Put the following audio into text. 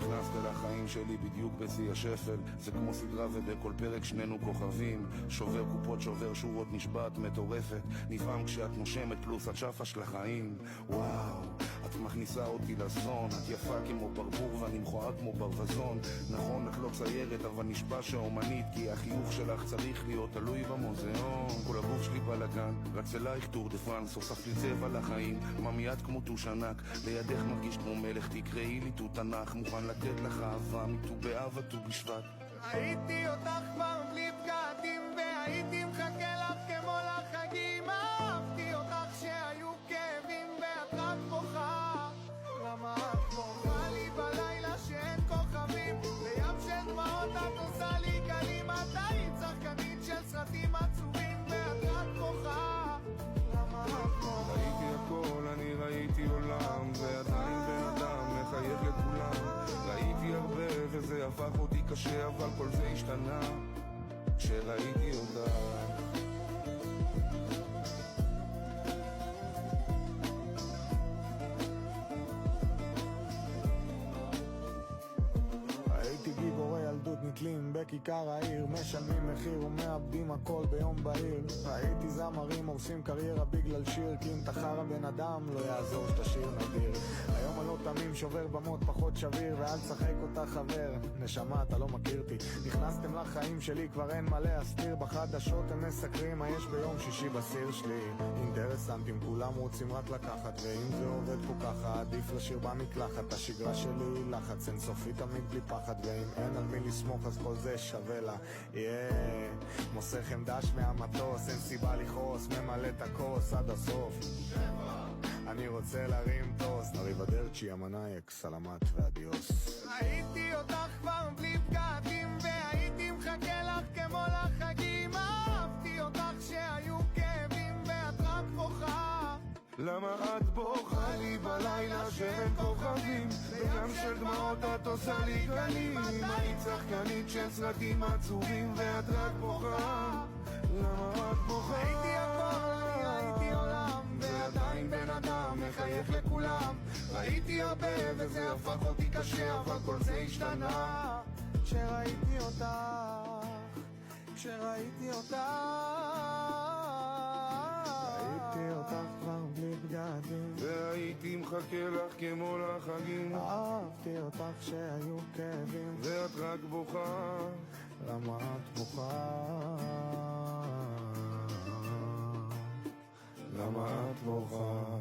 נכנסת לחיים שלי בדיוק בשיא השפל. זה כמו סדרה ובכל פרק שנינו כוכבים. שובר קופות, שובר שורות, נשבעת מטורפת. נפעם כשאת נושמת פלוס את שפה של החיים. וואו, את מכניסה אותי לזון. את יפה כמו ברבור ואני מכוער כמו ברווזון. נכון, את לא ציירת אבל נשבע שאומנית, כי החיוך שלך צריך להיות תלוי במוזיאון. כל הגוף שלי בלגן, רץ אלייך טור דה פרנס. הוספת לי צבע לחיים, ממי את כמו טוש ענק. לידך מרגיש כמו מלך, תקראי לי תות תנ"ך. מוכן לתת לך אהבה מט"ו באב עד ט"ו בשבט. ראיתי אותך כבר בלי בגדים, והייתי מחכה לך כמו לחגים. אהבתי אותך שהיו כאבים ואת רק בוכה. למה את בוכה לי בלילה שאין כוכבים? בים של דמעות את עושה לי גלים. את היית שחקנית של סרטים עצובים ואת רק בוכה. למה את בוכה? ראיתי הכל, אני ראיתי עולם, ועדיין בן אדם מחייך לכולם. ראיתי הרבה וזה הפך אותי קשה, אבל כל זה השתנה כשראיתי אותך. הייתי גיבורי ילדות נתלים בכיכר העיר, משלמים מחיר ומאבדים הכל ביום בהיר. הייתי זמרים הורסים קריירה בגלל שיר, כי אם תחר הבן אדם לא יעזור שתשיר נדיר. היום הלא תמים שובר במות פחות שביר, ואל תשחק אותה חבר, נשמה אתה לא מכיר אותי. נכנסתם לחיים שלי כבר אין מה להסתיר, בחדשות הם מסקרים מה יש ביום שישי בסיר שלי. אינטרסנטים כולם רוצים רק לקחת, ואם זה עובד פה ככה עדיף לשיר במקלחת. השגרה שלי היא לחץ אינסופי תמיד בלי פחד, ואם אין על מי לסמוך אז כל זה שווה לה. מוסכם דש מהמטוס, אין סיבה לכעוס, ממלא את הכוס עד הסוף. אני רוצה להרים טוס, אריבדרצ'י המנאייק, סלמת ואדיוס. ראיתי אותך כבר בלי בגדים, והייתי מחכה לך כמו לחגים. אהבתי אותך שהיו כאבים ואת רק בוכה. למה את בוכה לי בלילה שאין כוכבים? בים של דמעות את עושה לי גלים. היית שחקנית של סרטים עצובים ואת רק בוכה. למה את בוכה? ראיתי הכל, אני ראיתי עולם, ועדיין בן אדם מחייך לכולם. ראיתי הרבה וזה הפך אותי קשה, אבל כל זה השתנה כשראיתי אותך, כשראיתי אותך. ראיתי אותך כבר בלי בגדים, והייתי מחכה לך כמו לחגים. אהבתי אותך שהיו כאבים, ואת רק בוכה. למה את בוכה? למה את בוכה?